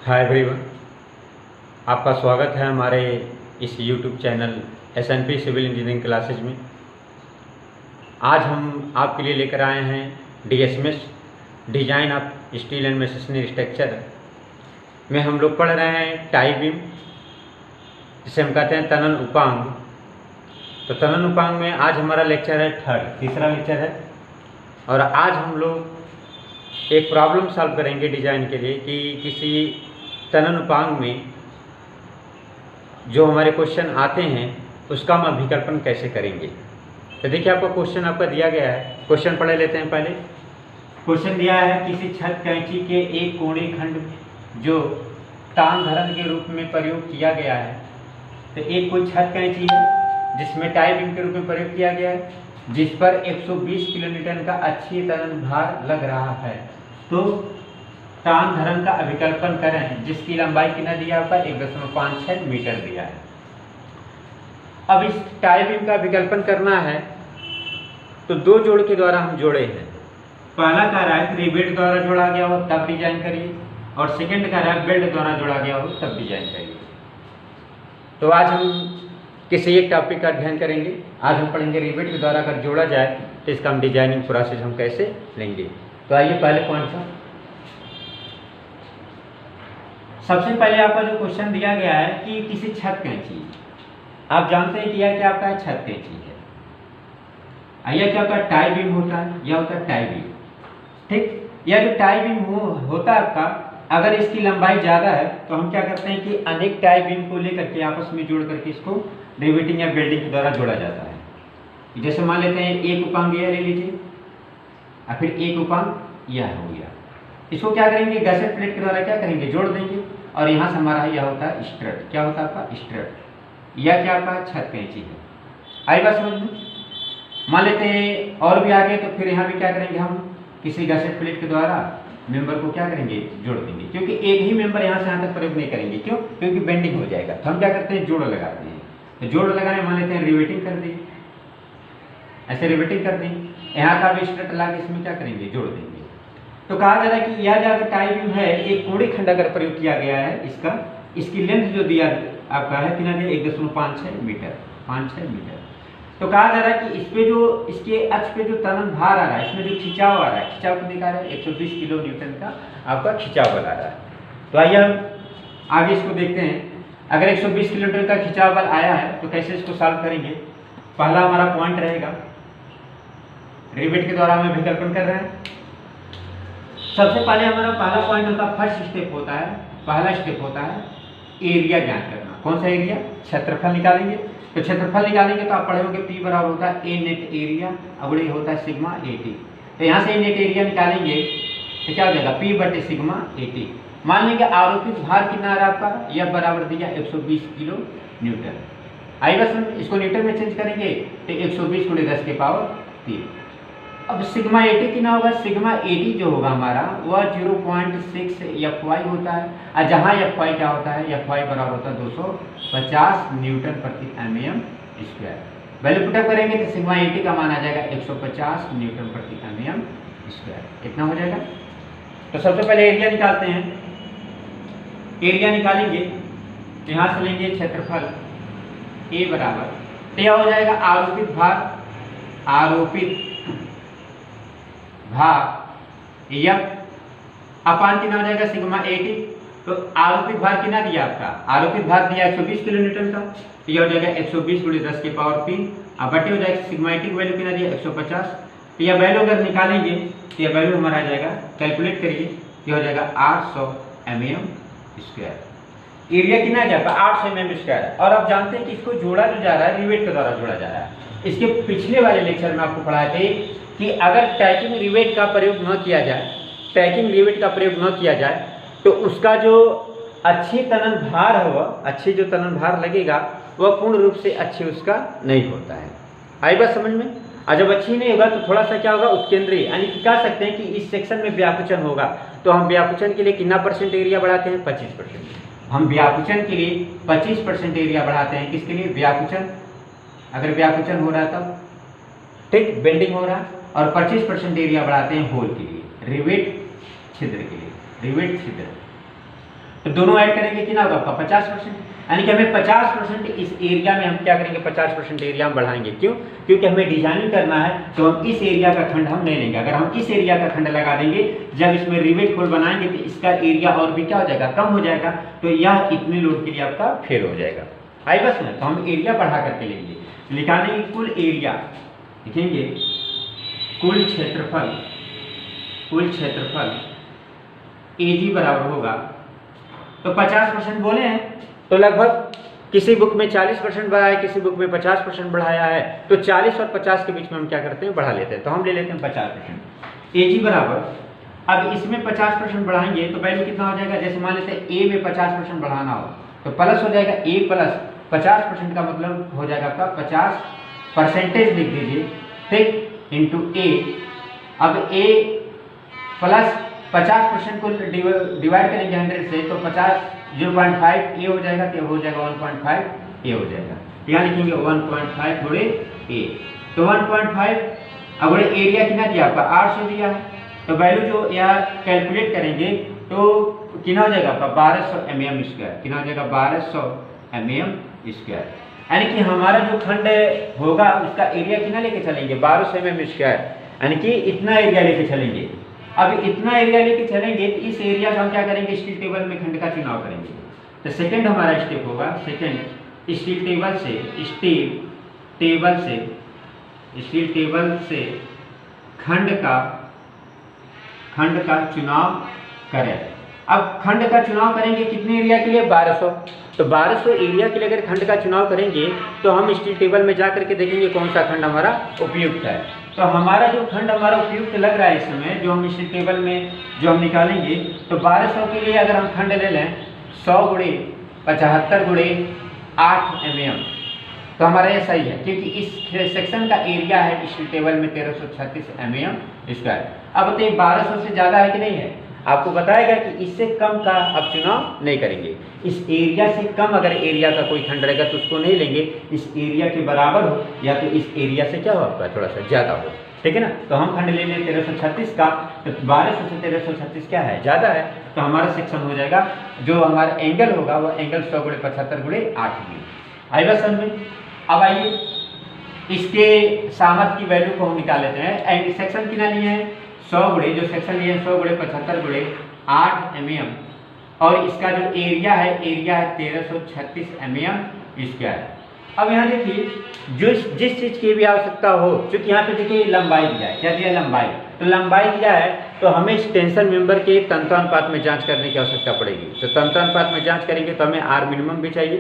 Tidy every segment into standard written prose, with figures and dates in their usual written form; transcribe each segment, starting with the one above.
Hi everyone, आपका स्वागत है हमारे इस YouTube channel SNP civil engineering classes में। आज हम आपके लिए लेकर आए हैं DSMS design of steel and masonry structure में हम लोग पढ़ रहे हैं टाई बीम, जिसे हम कहते हैं तनन उपांग। तो तनन उपांग में आज हमारा लेक्चर है तीसरा लेक्चर है। और आज हम लोग एक प्रॉब्लम सॉल्व करेंगे डिज़ाइन के लिए कि किसी तनन उपांग में जो हमारे क्वेश्चन आते हैं उसका हम अभिकल्पन कैसे करेंगे। तो देखिए, आपको क्वेश्चन आपका दिया गया है, क्वेश्चन पढ़ लेते हैं। पहले क्वेश्चन दिया है, किसी छत कैंची के एक कोणीय खंड जो तान धरन के रूप में प्रयोग किया गया है। तो एक कोई छत कैंची है जिसमें टाई बीम के रूप में प्रयोग किया गया है, जिस पर 120 किलोन्यूटन का अच्छी तनन भार लग रहा है। तो तान धरन का अभिकल्पन करें, जिसकी लंबाई कितना दिया आपका 1.56 मीटर दिया है। अब इस टाई बीम का अभिकल्पन करना है तो दो जोड़ के द्वारा हम जोड़े हैं। पहला कह रहा है रिवेट द्वारा जोड़ा गया हो तब डिजाइन करिए, और सेकंड कह रहा है बेल्ट द्वारा जोड़ा गया हो तब डिजाइन करिए। तो आज हम किसी एक टॉपिक का अध्ययन करेंगे। आज हम पढ़ेंगे रिवेट के द्वारा अगर जोड़ा जाए तो इसका हम डिजाइनिंग प्रोसेस हम कैसे लेंगे। तो आइए पहले पॉइंट था, सबसे पहले आपका जो क्वेश्चन दिया गया है कि किसी छत कैंची, आप जानते हैं कि यह क्या आपका छत कैंची है। यह क्या होता है, टाई बीम होता है, यह होता है टाई बीम। ठीक, यह जो टाई बीम होता है आपका, अगर इसकी लंबाई ज़्यादा है तो हम क्या करते हैं कि अनेक टाई बीम को लेकर के आपस में जोड़ करके इसको रिवेटिंग या बेल्डिंग के द्वारा जोड़ा जाता है। जैसे मान लेते हैं एक उपांग यह ले लीजिए और फिर एक उपांग यह हो गया। इसको क्या करेंगे, गसेट प्लेट के द्वारा क्या करेंगे, जोड़ देंगे। और यहाँ से हमारा यह होता है स्ट्रट। क्या होता है आपका स्ट्रट। यह क्या आपका छत कैंची है। आई बात समझ में। मान लेते हैं और भी आगे, तो फिर यहाँ भी क्या करेंगे, हम किसी गसेट प्लेट के द्वारा मेंबर को क्या करेंगे, जोड़ देंगे। क्योंकि एक ही मेंबर यहाँ से यहाँ तक प्रयोग नहीं करेंगे, क्यों, क्योंकि बेंडिंग हो जाएगा। तो हम क्या करते हैं, जोड़ लगाते हैं। तो जोड़ लगाए, मान लेते हैं रिवेटिंग कर देंगे, ऐसे रिवेटिंग कर देंगे। यहाँ का भी स्ट्रट ला के इसमें क्या करेंगे, जोड़ देंगे। तो कहा जा रहा है कि यह जो अगर टाई बीम है, एक कोणीय खंड अगर प्रयोग किया गया है, इसकी लेंथ जो दिया आपका है कितना दिया, 1.56 मीटर, 5-6 मीटर। तो कहा जा रहा है कि इस पे जो इसके अक्ष पे जो तनन भार आ रहा है, इसमें जो खिंचाव आ रहा है, खिंचाव कितने का आ रहा है, 120 किलो न्यूटन का आपका खिंचाव बल आ रहा है। तो आइए हम आगे इसको देखते हैं। अगर 120 किलो न्यूटन का खिंचाव बल आया है तो कैसे इसको सॉल्व करेंगे। पहला हमारा पॉइंट रहेगा, रिवेट के द्वारा हम अभिकल्पन कर रहे हैं। सबसे पहले हमारा पहला पॉइंट होता है, फर्स्ट स्टेप होता है, पहला स्टेप होता है एरिया ज्ञात करना। कौन सा एरिया, क्षेत्रफल निकालेंगे। तो क्षेत्रफल निकालेंगे तो आप पढ़े होंगे P बराबर होता है ए नेट एरिया, अब ये होता है सिग्मा AT। तो यहाँ से नेट एरिया निकालेंगे तो क्या हो जाएगा, P बटे सिग्मा AT। मान लेंगे आरोपित भार कितना आ रहा है आपका, यह बराबर दिया 120 किलो न्यूटन। आई बस हम इसको न्यूटन में चेंज करेंगे तो 120 × 10 की पावर 3। अब सिग्मा AT कितना होगा, सिग्मा AT जो होगा हमारा वह 0.6 FY होता है। और जहाँ FY क्या होता है, FY बराबर होता है 250 न्यूटन प्रति mm स्क्वायर। वैल्यू पुटअप करेंगे तो सिग्मा AT का मान आ जाएगा 150 न्यूटन प्रति mm स्क्वायर। कितना हो जाएगा। तो सबसे पहले एरिया निकालते हैं। एरिया निकालेंगे तो यहाँ से लेंगे क्षेत्रफल A बराबर, तो यह हो जाएगा आरोपित भार यह अपान कितना हो जाएगा, सिग्मा AT। तो आरोपित भार कितना दिया आपका, आरोपित भार दिया 120 किलो न्यूटन का, तो यह हो जाएगा 120 × 10 की पावर 3। अब बटे हो जाएगा सिग्मा AT की वैल्यू कितना दिया 150। तो यह वैल्यू अगर निकालेंगे तो यह वैल्यू हमारा आ जाएगा, कैलकुलेट करिए, यह हो जाएगा 800 mm स्क्वायर। एरिया कितना जाएगा 800 mm स्क्वायर। और आप जानते हैं कि इसको जोड़ा जो जा रहा है रिवेट के द्वारा जोड़ा जा रहा है। इसके पिछले वाले लेक्चर में आपको पढ़ाए थे कि अगर टैकिंग रिवेट का प्रयोग न किया जाए, टैकिंग रिवेट का प्रयोग न किया जाए तो उसका जो अच्छी तनन भार है, वह अच्छी जो तनन भार लगेगा वह पूर्ण रूप से अच्छी उसका नहीं होता है। आई बात समझ में। और जब अच्छी नहीं होगा तो थोड़ा सा क्या होगा, उत्केंद्रीय, यानी कि कह सकते हैं कि इस सेक्शन में व्याकुचन होगा। तो हम व्याकुचन के लिए कितना % एरिया बढ़ाते हैं, 25%। हम व्याकुचन के लिए 25% एरिया बढ़ाते हैं। किसके लिए, व्याकुचन। अगर व्याकुचन हो रहा है तब, ठीक, बेंडिंग हो रहा है। और 25% एरिया बढ़ाते हैं होल के लिए, रिवेट छिद्र के लिए, रिवेट छिद्र। तो दोनों ऐड करेंगे कितना होगा आपका 50%, यानी कि हमें 50% इस एरिया में हम क्या करेंगे 50% एरिया हम बढ़ाएंगे। क्यों? क्योंकि हमें डिजाइनिंग करना है तो हम इस एरिया का खंड हम नहीं लेंगे। अगर हम इस एरिया का खंड लगा देंगे, जब इसमें रिवेट होल बनाएंगे तो इसका एरिया और भी क्या हो जाएगा, कम हो जाएगा, तो यह इतने लोड के लिए आपका फेल हो जाएगा। आई बस में तो हम एरिया बढ़ा करके लेंगे, निकालेंगे कुल एरिया, लिखेंगे कुल क्षेत्रफल AG बराबर होगा, तो 50% बोले हैं तो लगभग किसी बुक में 40% बढ़ाया है, किसी बुक में 50% बढ़ाया है, तो 40 और 50 के बीच में हम क्या करते हैं, बढ़ा लेते हैं। तो हम ले लेते हैं 50%। AG बराबर, अब इसमें 50% बढ़ाएंगे तो वैल्यू कितना हो जाएगा, जैसे मान लेते हैं A में 50% बढ़ाना हो तो प्लस हो जाएगा A प्लस 50% का मतलब हो जाएगा आपका 50% लिख दीजिए, ठीक, इंटू A। अब A प्लस 50% को डिवाइड करेंगे 100 से तो 0.5 A हो जाएगा, तो हो जाएगा 1.5 A हो जाएगा। यहाँ लिखेंगे 1.5 गुणे A, तो 1.5 अब एरिया कितना दिया आपका 800 दिया है, तो वैल्यू जो यहाँ कैलकुलेट करेंगे तो कितना हो जाएगा आपका 1200 mm स्क्वायर, कितना हो जाएगा 1200 mm स्क्वायर, यानी कि हमारा जो खंड होगा उसका एरिया कितना लेके चलेंगे 1200 mm स्क्वायर, यानी कि इतना एरिया लेके चलेंगे। अब इतना एरिया लेके चलेंगे तो इस एरिया का हम क्या करेंगे, स्टील टेबल में खंड का चुनाव करेंगे। तो सेकंड हमारा स्टेप होगा, सेकंड स्टील टेबल से खंड का चुनाव करें। अब खंड का चुनाव करेंगे कितने एरिया के लिए 1200, तो 1200 एरिया के लिए अगर खंड का चुनाव करेंगे तो हम स्टील टेबल में जा करके देखेंगे कौन सा खंड हमारा उपयुक्त है। तो हमारा जो खंड हमारा उपयुक्त लग रहा है इस समय जो हम स्टील टेबल में जो हम निकालेंगे, तो 1200 के लिए अगर हम खंड ले लें 100 गुणे 75 गुणे 8 mm, तो हमारा ये सही है, क्योंकि इस सेक्शन का एरिया है स्टील टेबल में 1336 mm स्क्वायर। अब बताइए 1200 से ज़्यादा है कि नहीं है, आपको बताएगा कि इससे कम का आप चुनाव नहीं करेंगे। इस एरिया से कम अगर एरिया का कोई खंड रहेगा तो उसको नहीं लेंगे, इस एरिया के बराबर हो या तो इस एरिया से क्या हो आपका थोड़ा सा ज़्यादा हो, ठीक है ना। तो हम खंड ले लें 1336 का, तो 1200 से 1336 क्या है ज़्यादा है, तो हमारा सेक्शन हो जाएगा जो हमारा एंगल होगा वो एंगल 100 गुणे 75 गुणे 8 में। आई बस समझ में। अब आइए इसके सामर्थ्य की वैल्यू को हम निकाल लेते हैं। एंड सेक्शन कितना लिए हैं 100 गुणे, जो सेक्शन लिए 100 गुणे 75 गुणे 8 mm, और इसका जो एरिया है 1336 mm स्क्वायर। अब यहाँ देखिए जिस चीज़ की भी आवश्यकता हो, क्योंकि यहाँ पे देखिए लंबाई दिया है, क्या दिया लंबाई, तो लंबाई दिया है तो हमें इस टेंशन मेंबर के तंत्रानुपात में जांच करने की आवश्यकता पड़ेगी। तो तंत्रानुपात में जांच करेंगे तो हमें R मिनिमम भी चाहिए,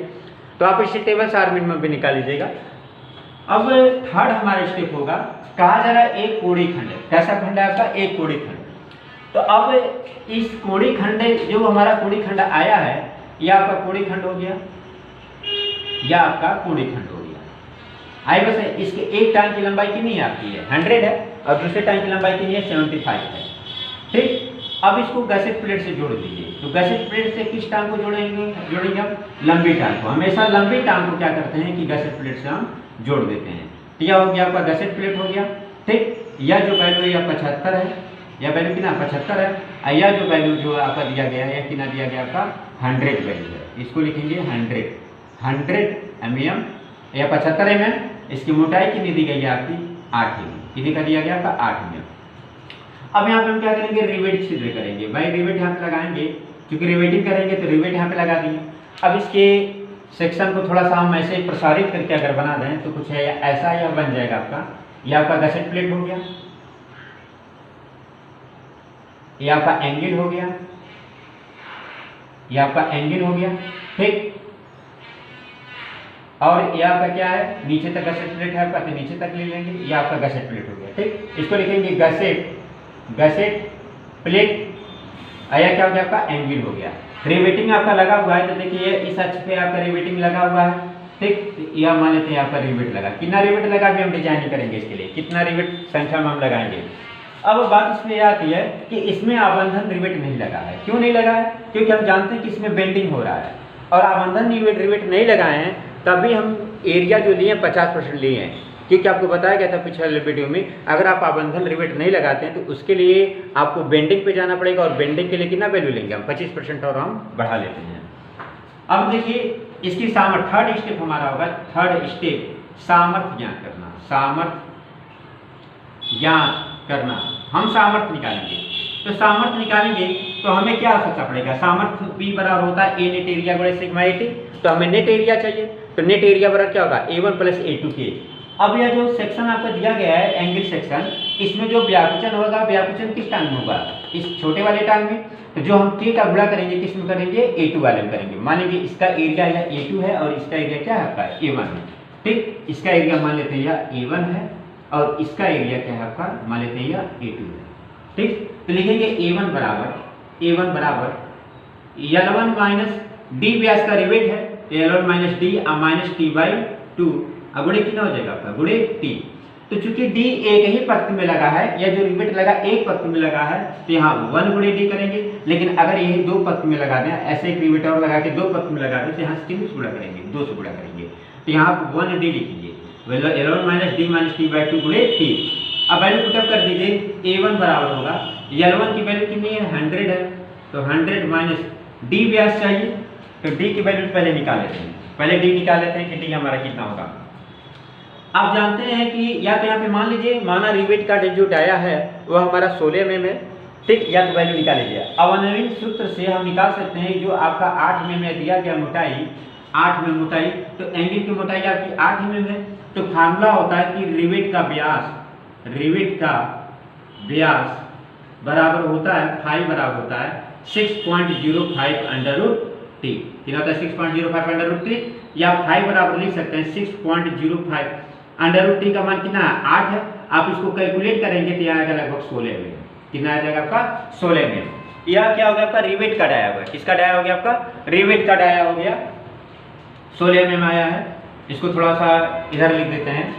तो आप इस टेबल से R मिनिमम भी निकाल लीजिएगा। अब थर्ड हमारा स्टेप होगा, कहा जा रहा है एक कोड़ी खंड है, कैसा खंड है आपका एक कोड़ी खंड। तो अब इस कोड़ी खंड जो हमारा कोड़ी खंड आया है, यह आपका कोड़ी खंड हो गया, यह आपका कोड़ी खंड हो गया। आई बस है, इसके एक टांग की लंबाई कितनी है आपकी है 100 है, और दूसरे टांग की लंबाई कितनी है 75 है, ठीक। अब इसको गसेट प्लेट से जोड़ दीजिए, तो गसेट प्लेट से किस टांग को जोड़ेंगे हम लंबी टांग को। हमेशा लंबी टांग को क्या करते हैं कि गसेट प्लेट से हम जोड़ देते हैं। तो यह हो गया आपका गसेट प्लेट हो गया, ठीक। यह जो वैल्यू है 75 है, यह वैल्यू कितना 75 है, और यह जो वैल्यू जो आपका दिया गया है, यह कितना दिया गया आपका 100 वैल्यू है, इसको लिखेंगे 100 mm या 75 mm। इसकी मोटाई कितनी दी गई है आपकी 8 mm, कितनी का दिया गया आपका 8 mm। अब यहाँ पे हम क्या करेंगे रिवेट छिद्र करेंगे, भाई रिवेट यहाँ पे लगाएंगे, क्योंकि रिवेटिंग करेंगे तो रिवेट यहाँ पे लगा दिए। अब इसके सेक्शन को थोड़ा सा हम ऐसे ही प्रसारित करके अगर बना दें तो कुछ है ऐसा यह बन जाएगा आपका, यह आपका गसेट प्लेट हो गया, यह आपका एंगल हो गया, यह आपका एंगल हो गया, ठीक। और यह आपका क्या है नीचे तक गसेट प्लेट है आपका, तो नीचे तक ले लेंगे, यह आपका गसेट प्लेट हो गया, ठीक। इसको लिखेंगे गसेट प्लेट, यह क्या हो गया आपका एंगल हो गया। रिवेटिंग आपका लगा हुआ है, तो देखिए इस अक्ष पे आपका रिवेटिंग लगा हुआ है, ठीक। यह मान लेते हैं आपका रिवेट लगा, कितना रिवेट लगा भी हम डिजाइन करेंगे इसके लिए, कितना रिवेट संख्या में हम लगाएंगे। अब बात इसमें यह आती है कि इसमें आबंधन रिवेट नहीं लगा है, क्यों नहीं लगा है, क्योंकि हम जानते हैं कि इसमें बेंडिंग हो रहा है, और आबंधन रिवेट नहीं लगाए हैं तभी हम एरिया जो लिए 50% लिए हैं, क्योंकि आपको बताया गया था पिछले वीडियो में, अगर आप आबंधन रिवेट नहीं लगाते हैं तो उसके लिए आपको बेंडिंग पे जाना पड़ेगा, और बेंडिंग के लिए कितना वैल्यू लेंगे हम 25% और हम बढ़ा लेते हैं। अब देखिए इसकी सामर्थ्य, थर्ड स्टेप हमारा होगा, थर्ड स्टेप सामर्थ्य ज्ञात करना, सामर्थ्य ज्ञात करना। हम सामर्थ्य निकालेंगे, तो सामर्थ्य निकालेंगे तो हमें क्या आवश्यकता पड़ेगा, सामर्थ्य P बराबर होता है ए नेट एरिया गुणे सिग्मा ए टी, तो हमें नेट एरिया चाहिए, तो नेट एरिया बराबर क्या होगा A1 प्लस A2 के। अब यह जो सेक्शन आपको दिया गया है एंगल सेक्शन, इसमें जो व्याकुचन होगा, व्याकुचन किस टांग में होगा, इस छोटे वाले टांग में, तो जो हम K का गुणा करेंगे किस में करेंगे, A2 वाले में करेंगे। मान लीजिए इसका एरिया या A2 है और इसका एरिया क्या है आपका A1 है, ठीक। इसका एरिया मान लेते हैं यह A1 है और इसका एरिया क्या है आपका, मान लेते हैं यह A2 है, ठीक। तो लिखेंगे A1 बराबर L1 माइनस D व्यास का रिवेट है, तो L1 minus D minus T by 2, अब गुणे कितना हो जाएगा आपका, गुणे टी। तो चूंकि D एक ही पंक्ति में लगा है, या जो रिवेट लगा एक पंक्ति में लगा है, तो यहाँ 1 गुणे डी करेंगे। लेकिन अगर यही दो पंक्ति में लगा दें, ऐसे एक रिवेट और लगा के दो पंक्ति में लगा दें, तो यहाँ से 3 से गुणा करेंगे, 2 से गुणा करेंगे, तो यहाँ आप 1 डी लिखेंगे, L1 minus D minus T by 2 गुणे टी। अब वैल्यू पुटअप कर दीजिए, A1 बराबर होगा, L1 की वैल्यू कितनी है 100 है, तो 100 माइनस D व्यास चाहिए, तो D की वैल्यू पहले निकाल लेते हैं, पहले D निकाल लेते हैं कि D हमारा कितना होगा। आप जानते हैं कि या तो यहाँ पे मान लीजिए, माना रिवेट का जो डाया है वह हमारा 16 mm है, ठीक, या तो वैल्यू निकाल लीजिए। अवनवीन सूत्र से हम निकाल सकते हैं जो आपका 8 mm दिया गया मोटाई, 8 mm मोटाई, तो एंगल की मोटाई आपकी 8 mm है, तो फार्मूला होता है कि रिवेट का व्यास बराबर होता है, फाई बराबर होता है 6.05 अंडर रूट टी, कितना होता है 6.05 अंडर रूट टी, या फाई बराबर लिख सकते हैं 6.05 अंडर रूट टी का मान कितना है 8 है। आप इसको कैलकुलेट करेंगे तो यहाँ आएगा लगभग 16 में, कितना आ जाएगा आपका 16 में। यह क्या हो गया आपका, रिवेट का डाया हुआ, किसका डाया हो गया आपका, रिवेट का डाया हो गया, 16 में आया है। इसको थोड़ा सा इधर लिख देते हैं,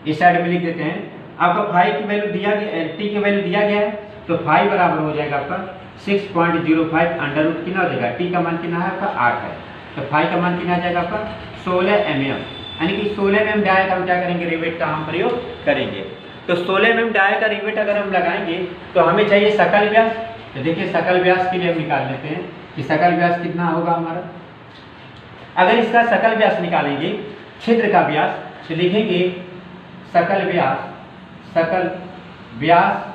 इस साइड में लिख देते हैं। आपका फाई की वैल्यू दिया गया, टी की वैल्यू दिया गया है, तो फाई बराबर हो जाएगा आपका 6.05 अंडर रूट कितना हो जाएगा, टी का मान कितना है आपका 8 है, तो फाई का मान कितना आ जाएगा आपका 16 mm, यानी कि 16 mm डाया का हम क्या करेंगे, रिवेट का हम प्रयोग करेंगे। तो 16 mm डाया का रिवेट अगर हम लगाएंगे तो हमें चाहिए सकल व्यास, तो देखिए सकल व्यास के लिए हम निकाल लेते हैं कि सकल व्यास कितना होगा हमारा। अगर इसका सकल व्यास निकालेंगे, छिद्र का व्यास, तो लिखेंगे सकल व्यास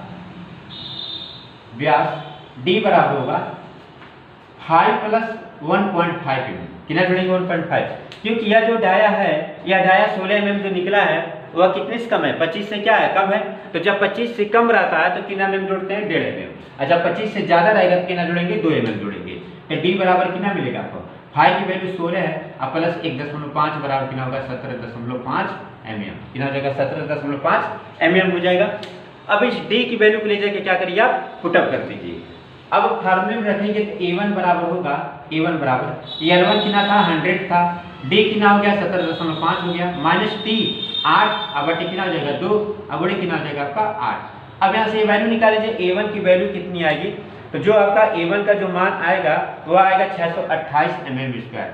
D बराबर होगा 5 प्लस 1.5 mm, कितना जोड़ेंगे 1.5, क्योंकि यह जो डाया है, यह डाया 16 mm जो निकला है वह कितने से कम है, 25 से क्या है, कम है। तो जब 25 से कम रहता है तो कितना mm जोड़ते हैं, 1.5 mm, और जब 25 से ज़्यादा रहेगा तो कितना जोड़ेंगे, 2 mm जोड़ेंगे। तो D बराबर कितना मिलेगा आपको, फाई की वैल्यू 16 है और प्लस 1.5 बराबर कितना होगा 17.5 mm, कितना हो जाएगा 17.5 mm हो जाएगा। अब इस D की वैल्यू को ले जाके क्या करिए आप, पुटअप कर दीजिए। अब फार्मूले में रखेंगे तो A1 बराबर होगा, A1 बराबर L1 कितना था 100 था, D कितना हो गया 17.5 हो गया, माइनस T 8, अब T कितना हो जाएगा 2, अब D कितना हो जाएगा आपका 8। अब यहाँ से वैल्यू निकाल लीजिए, A1 की वैल्यू कितनी आएगी, तो जो आपका A1 का जो मान आएगा वो आएगा 628 mm स्क्वायर,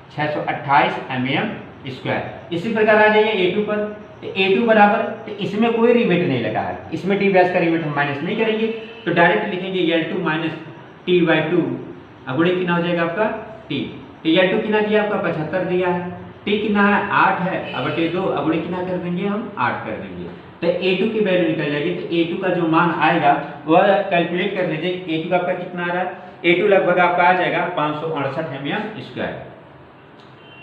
628 mm स्क्वायर। इसी प्रकार आ जाइए A2 पर, तो A2 बराबर, तो इसमें कोई रिवेट नहीं लगा है, इसमें टी व्यास का रिवेट हम माइनस नहीं करेंगे, तो डायरेक्ट लिखेंगे L2 माइनस टी बाई 2, अब गुणे कितना हो जाएगा आपका टी, तो L2 कितना दिया आपका 75 दिया है, टी कितना है 8 है, अब बटे 2, अब गुणे कितना कर देंगे हम 8 कर देंगे, तो A2 की वैल्यू निकल जाएगी। तो A2 का जो मान आएगा वह कैलकुलेट कर लीजिए, A2 का आपका कितना आ रहा है, A2 लगभग आपका आ जाएगा 568 mm स्क्वायर,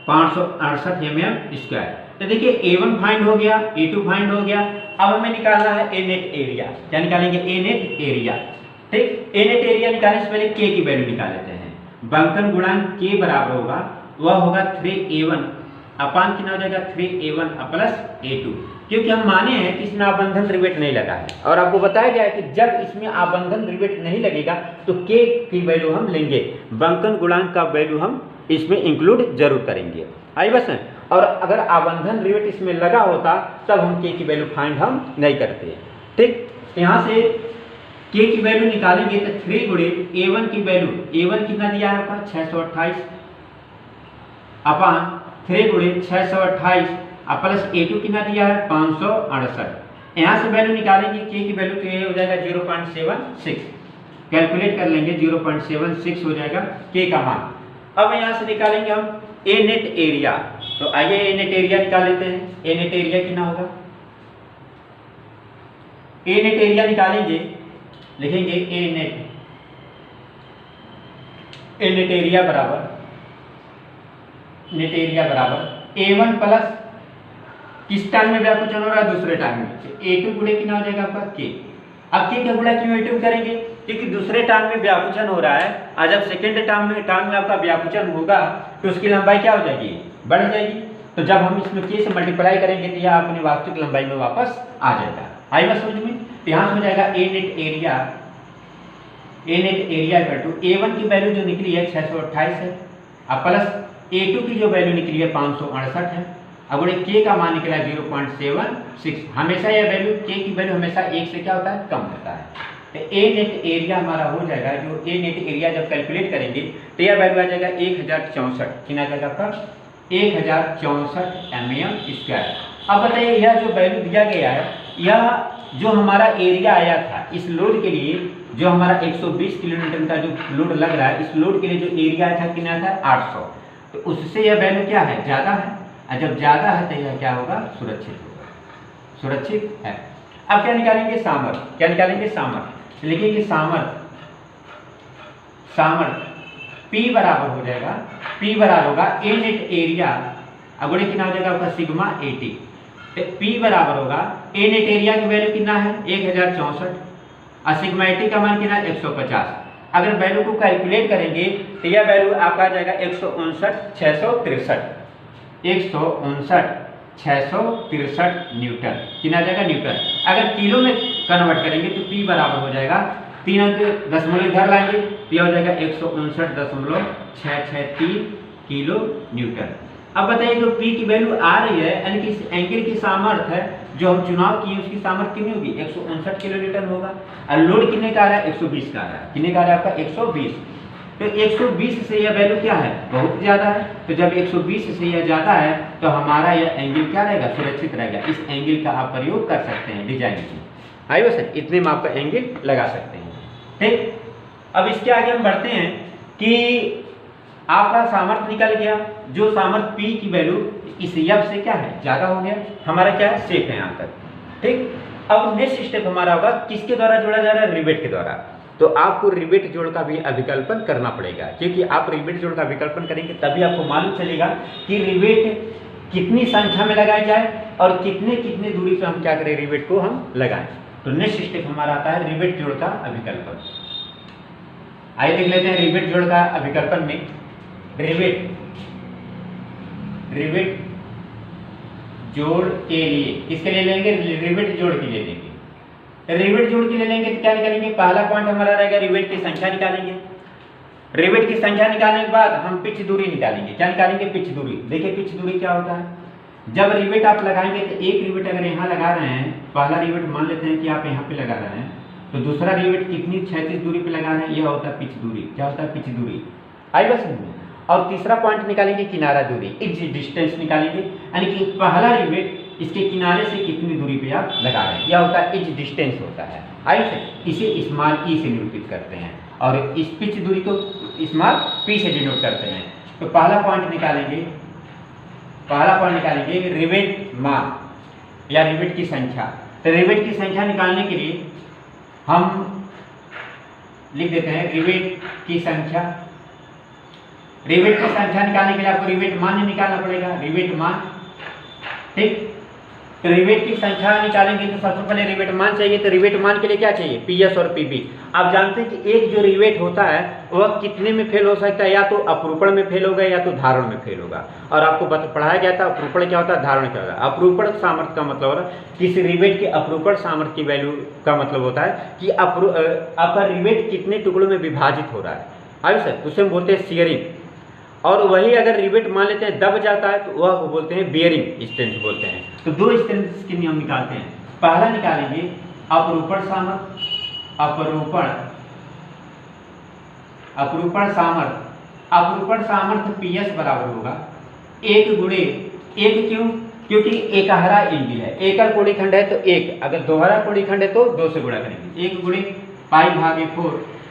568 mm स्क्वायर। तो देखिए A1 फाइंड हो गया, A2 फाइंड हो गया, अब हमें निकालना है A नेट एरिया। क्या निकालेंगे, A नेट एरिया, ठीक। A नेट एरिया निकालने से पहले K की वैल्यू निकाल लेते हैं। बंकन गुणांक K बराबर होगा, वह होगा 3A1 अपान कितना हो जाएगा 3A1 प्लस A2, क्योंकि हम माने हैं कि इसमें आबंधन रिवेट नहीं लगा है, और आपको बताया गया है कि जब इसमें आबंधन रिवेट नहीं लगेगा तो K की वैल्यू हम लेंगे, बंकन गुणांक का वैल्यू हम इसमें इंक्लूड जरूर करेंगे। आई बस, और अगर आबंधन रिवेट इसमें लगा होता तब हम K की वैल्यू फाइंड हम नहीं करते, ठीक। यहाँ से K की वैल्यू निकालेंगे तो 3 गुणे A1 की वैल्यू, A1 कितना दिया है आपका 628 अपान 3 गुणे 628 और प्लस A2 कितना दिया है 568। यहाँ से वैल्यू निकालेंगे के की वैल्यू तो ये हो जाएगा 0.76, कैलकुलेट कर लेंगे 0.76 हो जाएगा के का मान। अब यहाँ से निकालेंगे हम ए नेट एरिया, तो आइए ए नेट एरिया निकाल लेते हैं। ए नेट एरिया कितना होगा, ए नेट एरिया निकालेंगे, लिखेंगे ए नेट एरिया बराबर A1 प्लस किस टाइम में व्याकुचन हो रहा है, दूसरे टाइम में, तो A2 गुणे कितना हो जाएगा आपका के। अब के का गुणा क्यों A2 करेंगे, क्योंकि दूसरे टाइम में व्याकुचन हो रहा है, और जब सेकेंड टाइम में आपका व्याकुचन होगा तो उसकी लंबाई क्या हो जाएगी, बढ़ जाएगी। तो जब हम इसमें के से मल्टीप्लाई करेंगे तो यह अपनी वास्तविक लंबाई में वापस आ जाएगा। आई बात समझ में, तो यहाँ से हो जाएगा a net area equal to A1 की वैल्यू जो निकली है 628 है, अब प्लस A2 की जो वैल्यू निकली है 568 है, अब बोले के का मान निकला 0.76। हमेशा यह वैल्यू के की वैल्यू हमेशा 1 से क्या होता है, कम होता है। तो ए नेट एरिया हमारा हो जाएगा, जो ए नेट एरिया जब कैलकुलेट करेंगे तो यह वैल्यू आ जाएगा 1064, कितना आ जाएगा आपका 1064 mm²। अब बताइए यह जो वैल्यू दिया गया है, यह जो हमारा एरिया आया था इस लोड के लिए, जो हमारा 120 किलोमीटर का जो लोड लग रहा है, इस लोड के लिए जो एरिया था कितना था 800, तो उससे यह वैल्यू क्या है, ज़्यादा है, और जब ज़्यादा है तो यह क्या होगा, सुरक्षित होगा, सुरक्षित है। अब क्या निकालेंगे, सामर्थ्य। क्या निकालेंगे, सामर्थ्य। लिखेंगे सामर्थ्य P बराबर हो जाएगा, P बराबर होगा ए नेट एरिया, अब बोले कितना हो जाएगा आपका सिग्मा 80। P बराबर होगा ए नेट एरिया की वैल्यू कितना है 1064 और सिग्मा 80 का मान कितना है 150। अगर वैल्यू को कैलकुलेट करेंगे तो यह वैल्यू आपका आ जाएगा 159,663 न्यूटन, कितना आ जाएगा, न्यूटन। अगर किलो में कन्वर्ट करेंगे तो P बराबर हो जाएगा, 3 अंक दशमलव इधर लाएंगे तो यह हो जाएगा 159.663 किलो न्यूटन। अब बताइए जो P की वैल्यू आ रही है, यानी कि इस एंगल की सामर्थ्य है जो हम चुनाव किए उसकी सामर्थ्य कितनी होगी, 159 किलो न्यूटन होगा। और लोड कितने का आ रहा है, 120 का आ रहा है, कितने का आ रहा है आपका 120। तो 120 से यह वैल्यू क्या है, बहुत ज़्यादा है। तो जब 120 से यह ज़्यादा है तो हमारा यह एंगल क्या रहेगा, सुरक्षित रहेगा। इस एंगल का आप प्रयोग कर सकते हैं डिजाइन में। आइए सर, इतने में आपका एंगल लगा सकते हैं। ठीक, अब इसके आगे हम बढ़ते हैं कि आपका सामर्थ्य निकल गया, जो सामर्थ्य P की वैल्यू इस F से क्या है, ज़्यादा हो गया। हमारा क्या है, सेफ है यहाँ तक। ठीक, अब नेक्स्ट स्टेप हमारा होगा किसके द्वारा जोड़ा जा रहा है, रिवेट के द्वारा। तो आपको रिवेट जोड़ का भी अभिकल्पन करना पड़ेगा, क्योंकि आप रिवेट जोड़ का अभिकल्पन करेंगे तभी आपको मालूम चलेगा कि रिवेट कितनी संख्या में लगाई जाए और कितने कितने दूरी पे हम क्या करें, रिवेट को हम लगाएं। तो नेक्स्ट स्टेप हमारा आता है रिवेट जोड़ का अभिकल्पन। आइए देख लेते हैं रिवेट जोड़ का अभिकल्पन में। रिवेट जोड़ के लिए किसके लिए लेंगे, रिवेट जोड़ के लिए लेंगे। रिवेट जोड़ के लिए लेंगे तो क्या निकालेंगे, पहला पॉइंट हमारा रहेगा रिवेट की संख्या निकालेंगे। रिवेट की संख्या निकालने के बाद हम पिच दूरी निकालेंगे। क्या निकालेंगे, पिच दूरी। देखिए पिच दूरी क्या होता है, जब रिवेट आप लगाएंगे तो एक रिवेट अगर यहाँ लगा रहे हैं, पहला रिवेट मान लेते हैं कि आप यहाँ पे लगा रहे हैं, तो दूसरा रिवेट कितनी क्षैतिज दूरी पे लगा रहे हैं, यह होता है पिच दूरी। क्या होता है, पिच दूरी। आई बस में। और तीसरा पॉइंट निकालेंगे किनारा दूरी, इज डिस्टेंस निकालेंगे, यानी कि पहला रिवेट इसके किनारे से कितनी दूरी पे आप लगा रहे हैं, यह होता है इज डिस्टेंस होता है। आई से इसे स्मॉल ई से निरूपित करते हैं और इस पिच दूरी को स्मॉल पी से डिनोट करते हैं। तो पहला पॉइंट निकालेंगे रिवेट मान या रिवेट की संख्या। तो रिवेट की संख्या निकालने के लिए हम लिख देते हैं रिवेट की संख्या। रिवेट की संख्या निकालने के लिए आपको रिवेट मान निकालना पड़ेगा, रिवेट मान। ठीक, तो रिवेट की संख्या निकालेंगे तो सबसे पहले रिवेट मान चाहिए। तो रिवेट मान के लिए क्या चाहिए, पीएस और पीबी। आप जानते हैं कि एक जो रिवेट होता है वह कितने में फेल हो सकता है, या तो अपरूपण में फेल होगा या तो धारण में फेल होगा। और आपको पढ़ाया गया था अपरूपण क्या होता है, धारण क्या होता है। अपरूपण सामर्थ्य का मतलब होता है किसी रिवेट के अपरूपण सामर्थ्य की वैल्यू का मतलब होता है कि आपका रिवेट कितने टुकड़ों में विभाजित हो रहा है। आइए सर, उसे हम बोलते हैं शियरिंग। और वही अगर रिवेट मान लेते हैं दब जाता है तो वह बोलते हैं बियरिंग स्ट्रेंथ बोलते हैं। तो दो स्ट्रेंथ के नियम निकालते हैं। पहला निकालेंगे अपरूपण सामर्थ्य, अपरूपण सामर्थ्य पीएस बराबर होगा 1 गुणे 1 क्यों? क्योंकि एकहरा एंगल है, एकल कोणीखंड है तो 1, अगर दोहरा कोणीखंड है तो 2 से गुणा करेंगे। 1 गुणे पाई भागे 4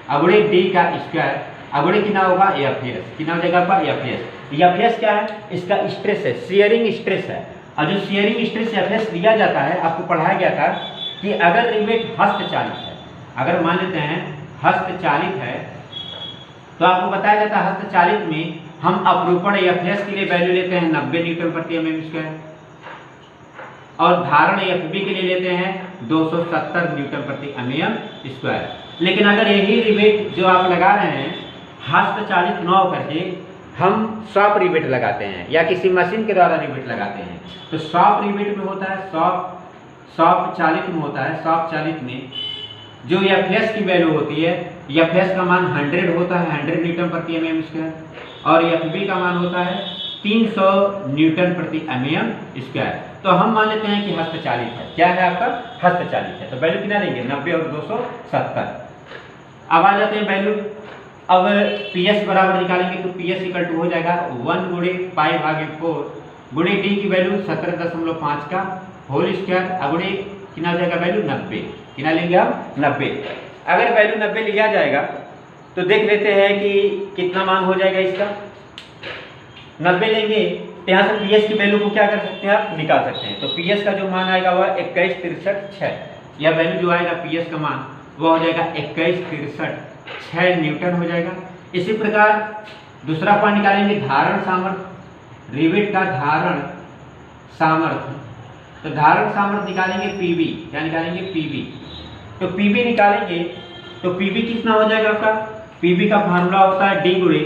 अगुणे डी का स्क्वायर अगुणे कितना होगा एफ एस, कितना हो जाएगा आपका एफ एस। एफ एस क्या है? इसका स्ट्रेस है, शियरिंग स्ट्रेस है। और जो शियरिंग स्ट्रेस एफ एस दिया जाता है, आपको पढ़ाया गया था कि अगर रिवेट हस्तचालित है, अगर मान लेते हैं हस्तचालित है, तो आपको बताया जाता है हस्तचालित में हम अपरूपण एफ एस के लिए वैल्यू लेते हैं 90 न्यूटन प्रति एम स्क्वायर और धारण एफ बी के लिए लेते हैं 270 न्यूटन प्रति एम स्क्वायर। लेकिन अगर यही रिवेट जो आप लगा रहे हैं हस्तचालित न होकर के हम शॉप रिवेट लगाते हैं या किसी मशीन के द्वारा रिवेट लगाते हैं, तो शॉप रिवेट में होता है शॉप चालित में होता है, शॉप चालित में जो एफ एस की वैल्यू होती है, एफ एस का मान 100 होता है, 100 न्यूटन प्रति एम स्क्वायर, और एफ बी का मान होता है 300 न्यूटन प्रति एम स्क्वायर। तो हम मान लेते हैं कि हस्तचालित है। क्या है आपका? हस्तचालित है। तो वैल्यू कितना लेंगे? 90 और 270। अब आ जाते हैं वैल्यू। अब पी एस बराबर निकालेंगे तो पी एस इक्वल टू हो जाएगा 1 गुणे पाई भागे 4 गुणे डी की वैल्यू 17.5 का होल स्क्वायर अगुणे कितना हो जाएगा वैल्यू 90। कितना लेंगे हम? 90। अगर वैल्यू 90 लिया जाएगा तो देख लेते हैं कि कितना मान हो जाएगा इसका। 90 लेंगे तो यहाँ से पी एस की वैल्यू को क्या कर सकते हैं आप? निकाल सकते हैं। तो पी एस का जो मान आएगा वह 2163.6, यह वैल्यू जो आएगा पी एस का मान वह हो जाएगा 2163.6 न्यूटन हो जाएगा। इसी प्रकार दूसरा पॉइंट निकालेंगे धारण सामर्थ्य, रिवेट का धारण सामर्थ्य। तो धारण सामर्थ्य निकालेंगे पीवी। क्या निकालेंगे? पीवी। तो पीवी निकालेंगे तो पीवी कितना हो जाएगा आपका? पीवी का फार्मूला होता है डी गुणे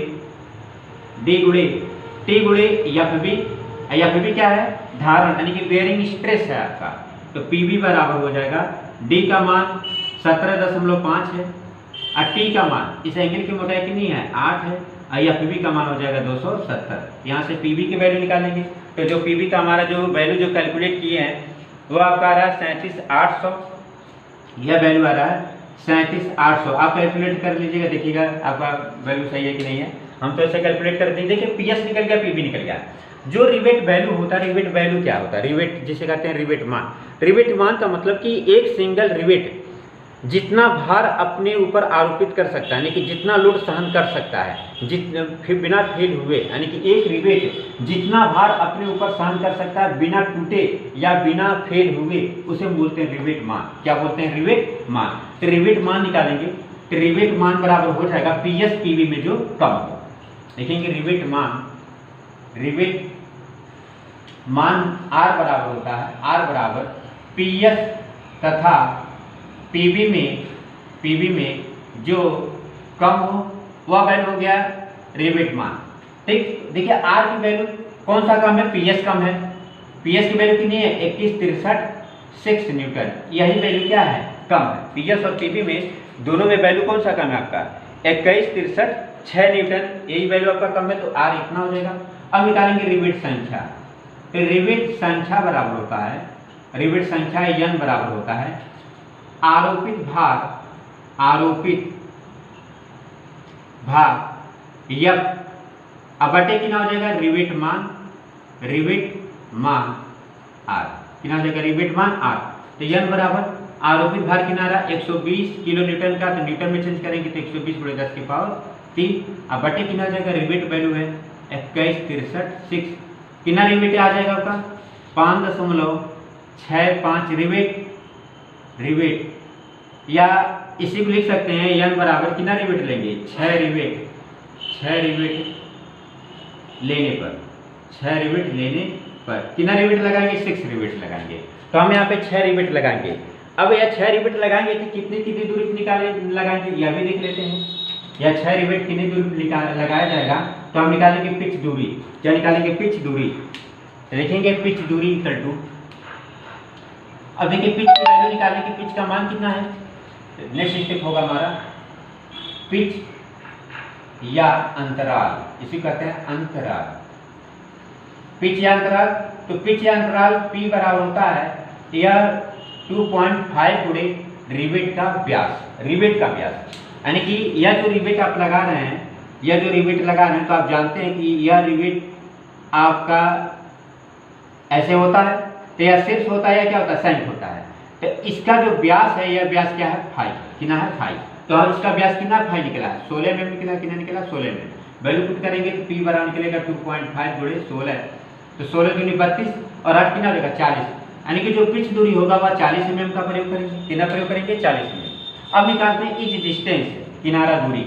टी गुणे एफ बी। एफ बी क्या है? धारण यानी कि बेयरिंग स्ट्रेस है आपका। तो पीवी बराबर हो जाएगा डी का मान 17.5 है और टी का मान इस एंगल की मोटाई कितनी है? 8 है और एफ बी का मान हो जाएगा 270। यहाँ से पीवी की वैल्यू निकालेंगे तो जो पीवी का हमारा जो वैल्यू जो कैलकुलेट किए हैं वो आपका आ रहा है 37,800। यह वैल्यू आ रहा है 37,800। आप कैलकुलेट कर लीजिएगा, देखिएगा आपका वैल्यू सही है कि नहीं है। हम तो ऐसे कैलकुलेट कर देंगे। देखिए पी एस निकल गया, पीवी निकल गया। जो रिवेट वैल्यू होता है, रिवेट वैल्यू क्या होता है? रिवेट जिसे कहते हैं रिवेट मान। रिवेट मान का मतलब कि एक सिंगल रिवेट जितना भार अपने ऊपर आरोपित कर सकता है, यानी कि जितना लोड सहन कर सकता है, फिर बिना फेल हुए, यानी कि एक रिवेट जितना भार अपने ऊपर सहन कर सकता है बिना टूटे या बिना फेल हुए, उसे बोलते हैं रिवेट मान। क्या बोलते हैं? रिवेट मान। तो रिवेट मान निकालेंगे तो रिवेट मान बराबर हो जाएगा पी एस पीवी में जो कम हो। देखेंगे रिवेट मान आर बराबर होता है, आर बराबर पी एस तथा पीवी में जो कम हो वह वैल्यू हो गया रिवेट मान। ठीक, देखिए आर की वैल्यू कौन सा कम है? पी एस कम है। पी एस की वैल्यू कितनी है? 2163.6 न्यूटन। यही वैल्यू क्या है? कम है। पी एस और पीवी में दोनों में वैल्यू कौन सा कम है आपका? 2163.6 न्यूटन। यही वैल्यू आपका कम है तो आर इतना हो जाएगा। अब निकालेंगे रिवेट संख्या। तो रिवेट संख्या बराबर होता है, रिवेट संख्या n बराबर होता है आरोपित भाग यप अब बटे कितना हो जाएगा? रिवेट मान आर। कितना हो जाएगा? रिवेट मान आर। तो n बराबर आरोपित भार कितना रहा? 120 किलो न्यूटन का। तो न्यूटन में चेंज करेंगे तो 120 × 10 की पावर 3। अब बटे कितना हो जाएगा? रिवेट वैल्यू है 2163.6। कितना रिवेट आ जाएगा आपका? 5.65 रिवेट या इसी को लिख सकते हैं n बराबर कितना रिवेट लेंगे? 6 रिवेट लेने पर कितना रिवेट लगाएंगे? 6 रिवेट लगाएंगे। तो हम यहाँ पे 6 रिवेट लगाएंगे। अब यह 6 रिवेट लगाएंगे तो कितनी दूरी लगाएंगे यह भी देख लेते हैं। या 6 रिवेट कितनी दूरी लगाया जाएगा? तो हम निकालेंगे पिच दूरी। क्या निकालेंगे? पिच दूरी। देखेंगे पिच दूरी इक्वल टू, अब देखिए पिच की वैल्यू निकालेंगे। पिच का मान कितना है? नेक्स्ट स्टेप होगा हमारा पिच या अंतराल, इसी कहते हैं अंतराल। पिच या अंतराल, तो पिच या अंतराल P बराबर होता है यह 2.5 गुणे रिवेट का व्यास। यानी कि यह जो रिवेट आप लगा रहे हैं, तो आप जानते हैं कि यह रिवेट आपका ऐसे होता है, तो यह शीर्ष होता है या क्या होता है, सेंट होता है। तो इसका जो व्यास है, यह व्यास क्या है, फाई, कितना है, फाई। तो अब इसका व्यास कितना फाई निकला है, 16 mm निकला, कितना निकला, 16 mm। वैल्यू पुट करेंगे तो P बराबर निकलेगा 2.5 गुणे 16, तो 16 दूनी 32 और 8 कितना होगा 40, यानी कि जो पिच दूरी होगा वह 40 mm का प्रयोग करेंगे। कितना प्रयोग करेंगे, 40 mm। अब निकालते हैं इच डिस्टेंस, किनारा दूरी।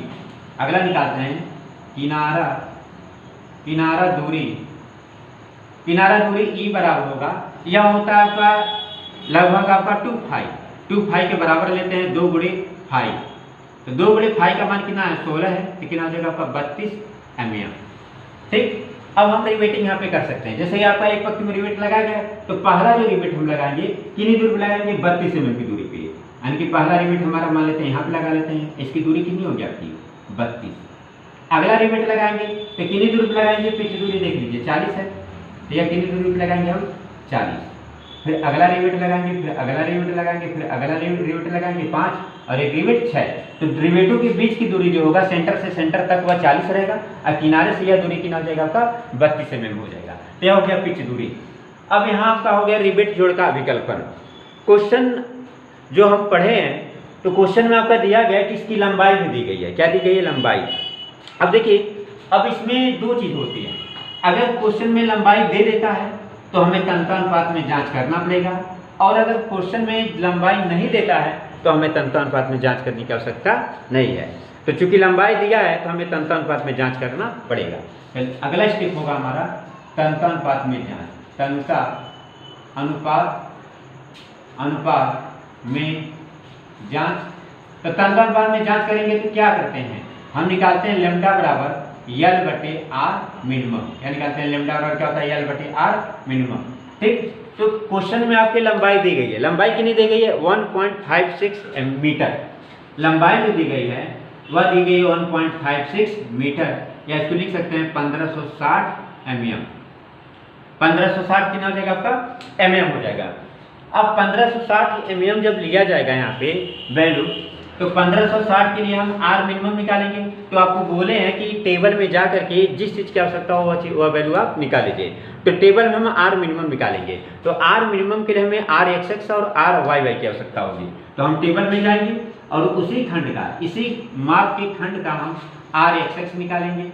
अगला निकालते हैं किनारा दूरी। किनारा दूरी E बराबर होगा, यह होता है आपका लगभग आपका 2 के बराबर लेते हैं 2 गुणे 5, तो 2 गुणे 5 का मान कितना है, 16 है, तो कितना हो जाएगा आपका 32 mm। ठीक, अब हम रिवेटिंग यहाँ पे कर सकते हैं। जैसे आपका एक पक्ष में रिवेट लगाया गया, तो पहला जो रिवेट हम लगाएंगे कितनी दूरी पे लगाएंगे, 32 mm की दूरी पे, यानी कि पहला रिवेट हमारा मान लेते हैं यहाँ पे लगा लेते हैं, इसकी दूरी कितनी होगी आपकी 32। अगला रिवेट लगाएंगे तो कितनी दूरी पे लगाएंगे, पिच दूरी देख लीजिए 40 है, तो यह कितनी दूरी पे लगाएंगे हम 40। फिर अगला रिवेट लगाएंगे, फिर अगला रिवेट लगाएंगे, फिर अगला रिवेट लगाएंगे 5 और एक रिवेट 6। तो रिवेटों के बीच की दूरी जो होगा सेंटर से सेंटर तक वह 40 रहेगा, और किनारे से यह दूरी कितना हो जाएगा आपका 32 mm हो जाएगा। तो यह हो गया पिच दूरी। अब यहाँ आपका हो गया रिवेट जोड़ का अभिकल्पन। क्वेश्चन जो हम पढ़े हैं, तो क्वेश्चन में आपका दिया गया कि इसकी लंबाई भी दी गई है। क्या दी गई है, लंबाई। अब देखिए, अब इसमें दो चीज होती है। अगर क्वेश्चन में लंबाई दे देता है तो हमें तंत्रानुपात में जांच करना पड़ेगा, और अगर क्वेश्चन में लंबाई नहीं देता है तो हमें तंत्रानुपात में जांच करने की आवश्यकता नहीं है। तो चूंकि लंबाई दिया है तो हमें तंत्रानुपात में जांच करना पड़ेगा। अगला स्टेप होगा हमारा तंत्रानुपात में जांच। अनुपात में जांच। तो तंत्रानुपात में जांच करेंगे तो क्या करते हैं, हम निकालते हैं लैम्डा बराबर L/R मिनिमम, या निकालते हैं लैम्डा बराबर क्या होता है, L/R मिनिमम। ठीक, तो क्वेश्चन में आपकी लंबाई दी गई है, लंबाई कितनी दी गई है, 1.56 मीटर। लंबाई जो दी गई है वह दी गई है 1.56 मीटर, या इसको लिख सकते हैं 1560 mm। 1560 कितना हो जाएगा आपका, mm हो जाएगा। अब 1560 mm जब लिया जाएगा यहाँ पे वैल्यू, तो 1560 के लिए हम R मिनिमम निकालेंगे। तो आपको बोले हैं कि टेबल में जा करके जिस चीज़ की आवश्यकता हो वह वैल्यू आप निकाल लीजिए। तो टेबल में हम R मिनिमम निकालेंगे, तो R मिनिमम के लिए हमें RXX और RYY की आवश्यकता होगी। तो हम टेबल में जाएंगे और उसी खंड का, इसी माप के खंड का हम RXX निकालेंगे।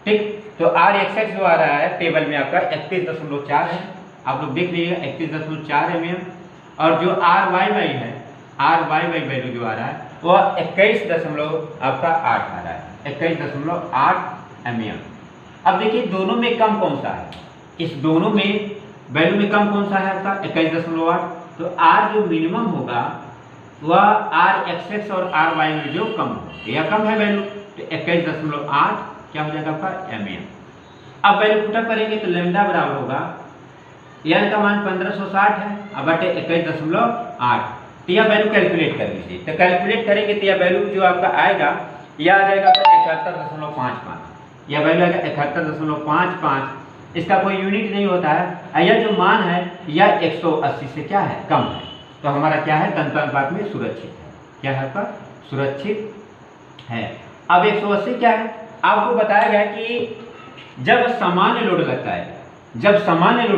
ठीक, तो RXX जो आ रहा है टेबल में आपका 31.4 है, आप लोग देख लीजिएगा 31.4 mm। और जो RYY है, RYY वैल्यू जो आ रहा है वह 21.8 आ रहा है, 21.8 mm। अब देखिए दोनों में कम कौन सा है, इस दोनों में वैल्यू में कम कौन सा है आपका 21.8। तो R जो मिनिमम होगा वह RXX और RYY जो कम हो, यह कम है वैल्यू, तो 21.8 क्या हो जाएगा आपका mm। अब वैल्यू पुटअप करेंगे तो लैम्डा बराबर होगा, L का मान 1560 है, अब बटे 21.8। तो यह वैल्यू कैलकुलेट कर लीजिए। तो कैलकुलेट करेंगे तो यह वैल्यू जो आपका आएगा, यह आ जाएगा 71.55। यह वैल्यू आएगा 71.55। इसका कोई यूनिट नहीं होता है, यह जो मान है यह 180 से क्या है, कम है। तो हमारा क्या है, तंत्रानुपात में सुरक्षित है। क्या है आपका, सुरक्षित है। अब 180 क्या है, आपको बताया गया कि जब सामान्य लोड लगता है, तो सामान्य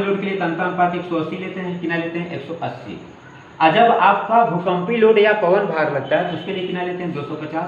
लोड के लिए तंत्रानुपात 180 लेते हैं, कितना लेते हैं 180। और जब आपका भूकंपी लोड या पवन भार लगता है तो उसके लिए कितना लेते हैं 250।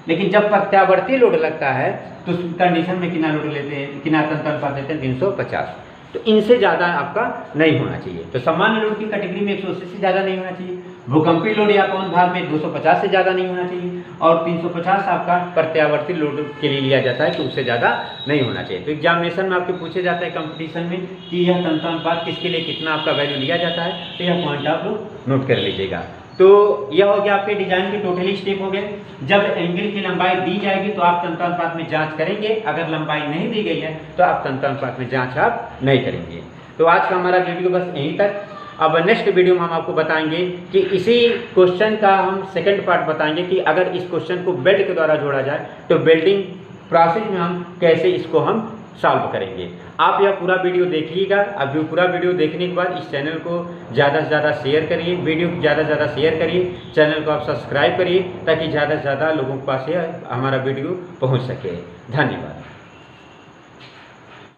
लेकिन जब प्रत्यावर्ती लोड लगता है तो उस कंडीशन में कितना लोड लेते हैं, कितना तंत्रानुपात लेते हैं 350। तो इनसे ज़्यादा आपका नहीं होना चाहिए। तो सामान्य लोड की कैटेगरी में 180 से ज़्यादा नहीं होना चाहिए, भूकंपी लोड या पवन भार में 250 से ज़्यादा नहीं होना चाहिए, और 350 आपका प्रत्यावर्ती लोड के लिए लिया जाता है कि उससे ज़्यादा नहीं होना चाहिए। तो एग्जामिनेशन में आपके पूछे जाता है कंपटीशन में कि यह तंत्रानुपात किसके लिए कितना आपका वैल्यू लिया जाता है, तो यह पॉइंट आप लोग नोट कर लीजिएगा। तो यह हो गया आपके डिजाइन के टोटली स्टेप हो गए। जब एंगल की लंबाई दी जाएगी तो आप तंत्रानुपात में जांच करेंगे, अगर लंबाई नहीं दी गई है तो आप तंत्रानुपात में जांच आप नहीं करेंगे। तो आज का हमारा वीडियो बस यहीं तक। अब नेक्स्ट वीडियो में हम आपको बताएंगे कि इसी क्वेश्चन का हम सेकंड पार्ट बताएंगे कि अगर इस क्वेश्चन को बेल्ट के द्वारा जोड़ा जाए तो बेल्टिंग प्रोसेस में हम कैसे इसको हम सॉल्व करेंगे। आप यह पूरा वीडियो देखिएगा। अब पूरा वीडियो देखने के बाद इस चैनल को ज़्यादा से ज़्यादा शेयर करिए, वीडियो को ज़्यादा से ज़्यादा शेयर करिए, चैनल को आप सब्सक्राइब करिए ताकि ज़्यादा से ज़्यादा लोगों के पास यह हमारा वीडियो पहुंच सके। धन्यवाद।